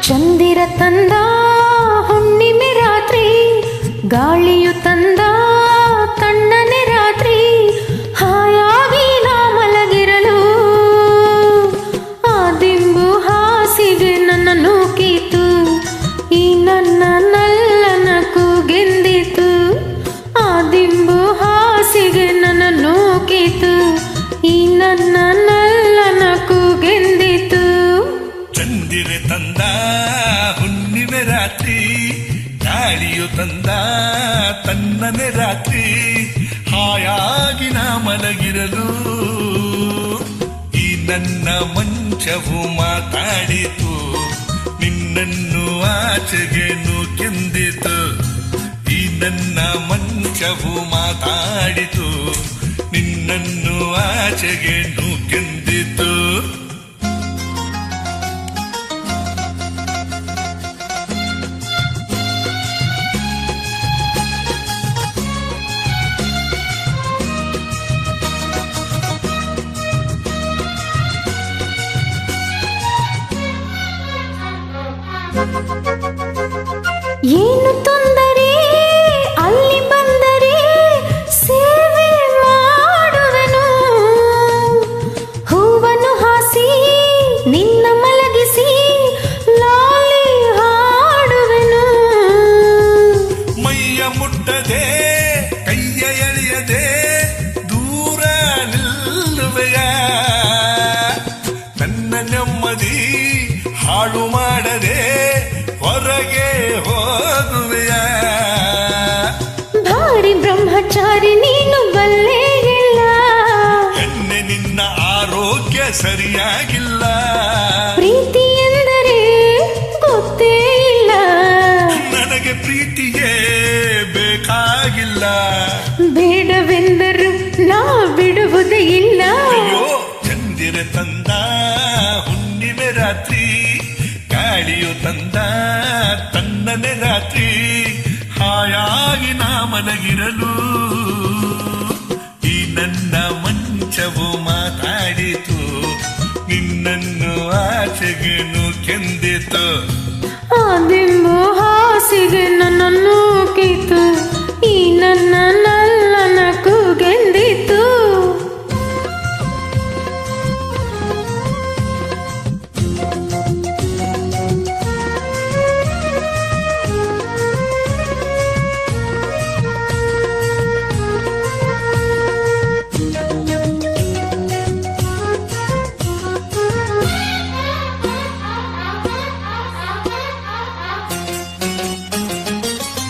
ಚಂದಿರ ತಂದ ಹುಣ್ಣಿಮೆ ರಾತ್ರಿ, ಗಾಳಿಯು ತಂದ ತಣ್ಣನೆ ರಾತ್ರಿ, ಹಾಯಾಗಿ ನಾ ಮಲಗಿರಲು ಆ ದಿಂಬು ಹಾಸಿಗೆ ನನ್ನನ್ನು ಕೀತು, ಈ ನನ್ನ ನಲ್ಲನ ಕೂಗೆಂದಿತು. ಆ ದಿಂಬು ಹಾಸಿಗೆ ನನ್ನನ್ನು ಕೀತು, ಈ ನನ್ನ ನಲ್ಲನ ಕೂಗೆಂದಿತು. ಚಂದಿರೆ ತಂದ ಹುಣ್ಣಿಮೆ ರಾತ್ರಿ, ಗಾಳಿಯು ತಂದ ತಣ್ಣನೆ ರಾತ್ರಿ, ಹಾಯಾಗಿ ನಾ ಮಲಗಿರಲು ಈ ನನ್ನ ಮಂಚವು ಮಾತಾಡಿತು, ನಿನ್ನನ್ನು ಆಚೆಗೆ ನೂಕೆಂದಿತು. ಈ ನನ್ನ ಮಂಚವು ಮಾತಾಡಿತು, ನಿನ್ನನ್ನು ಆಚೆಗೆ ನೂಕೆಂದಿತು. ಏನು ತೊಂದರೆ ಅಲ್ಲಿ ಬಂದರೆ ಸೇವೆ ಮಾಡುವೆನು, ಹೂವನ್ನು ಹಾಸಿ ನಿನ್ನ ಮಲಗಿಸಿ ಲಾಲಿ ಹಾಡುವೆನು. ಮೈಯ ಮುಟ್ಟದೆ ಕೈಯ ಎಳೆಯದೆ ದೂರ ನಿಲ್ಲುವೆಯ, ನನ್ನ ನೆಮ್ಮದಿ ಹಾಳು ಮಾಡದೆ ಹೊರಗೆ ಹೋಗುವೆಯ. ಭಾರಿ ಬ್ರಹ್ಮಚಾರಿ ನೀನು ಬಲ್ಲೆ ಇಲ್ಲ, ಹೆಣ್ಣೆ ನಿನ್ನ ಆರೋಗ್ಯ ಸರಿಯಾಗಿಲ್ಲ. ಪ್ರೀತಿ ಎಂದರೆ ಗೊತ್ತೇ ಇಲ್ಲ, ನನಗೆ ಪ್ರೀತಿಯೇ ಬೇಕಾಗಿಲ್ಲ. ಬೇಡವೆಂದರು ನಾ ಬಿಡುವುದೇ ಇಲ್ಲ. ಅಯ್ಯೋ ಚಂದಿರ ತಂದ ಹುಣ್ಣಿಮೆ ರಾತ್ರಿ, ಗಾಳಿಯು ತಂದ ತಣ್ಣನೆ ರಾತ್ರಿ, ಹಾಯಾಗಿ ನಾ ಮಲಗಿರಲು ಈ ನನ್ನ ಮಂಚವು ಮಾತಾಡಿತು, ನಿನ್ನನ್ನು ಆಚೆಗೆ ನೂಕೆಂದಿತು. ಆ ದಿಂಬು ಹಾಸಿಗೆ ನನ್ನನ್ನು ಕೀತು, ಈ ನನ್ನ ನಲ್ಲನ ಕೂಗೆಂದಿತು.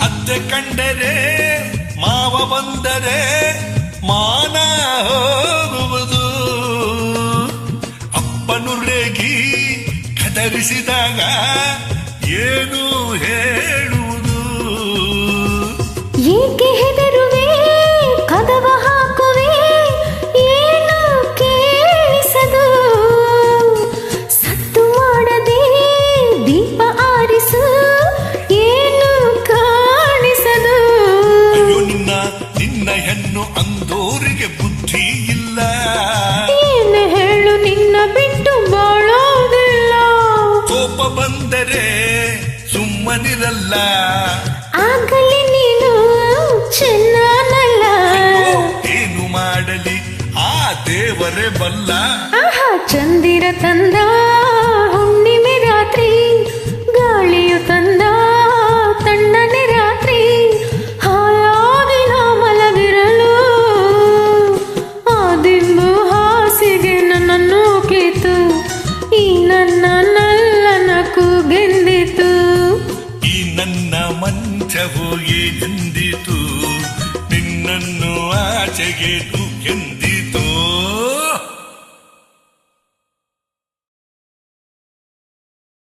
ಅತ್ತೆ ಕಂಡರೆ ಮಾವ ಬಂದರೆ ಮಾನ ಹೋಗುವುದು, ಅಪ್ಪನು ರೇಗಿ ಕದರಿಸಿದಾಗ ಏನು ಹೇಳುವುದು. ಏಕೆ ಹೆದರುವೆ ಕದವ ಹಾಕುವೆ ಏನು ಕೇಳಿಸದು, ಸತ್ತು ಮಾಡದೆ ದೀಪ ಆರಿಸು ಏನು ಕಾಣಿಸದು. ಅಯ್ಯೋ ನಿನ್ನ ನಿನ್ನ ಹೆಣ್ಣು ಅಂದೋರಿಗೆ ಬುದ್ಧಿ ಇಲ್ಲ. ಏನು ಹೇಳು ನಿನ್ನ ಬಿಟ್ಟು ಬಾಳೋದಿಲ್ಲ, ಕೋಪ ಬಂದರೆ ಸುಮ್ಮನಿರಲ್ಲ. ಆಗಲಿ ನೀನು ಚೆನ್ನಾನಲ್ಲ, ಏನು ಮಾಡಲಿ ಆ ದೇವರೇ ಬಲ್ಲ. ಆಹಾ ಚಂದಿರ ತಂದ ಹುಣ್ಣಿಮೆ ರಾತ್ರಿ, ಗಾಳಿಯು ತಂದ ತಣ್ಣನೆ ರಾತ್ರಿ, ಹಾಯಾಗಿ ನಾ ಮಲಗಿರಲು ಆ ದಿಂಬು ಹಾಸಿಗೆ ನನ್ನನ್ನು ಕೀತು, ಈ ನನ್ನ ನಲ್ಲನ ಕೂಗೆಂದಿತು. ಈ ನನ್ನ ಮಂಚವು ಏನೆಂದಿತು,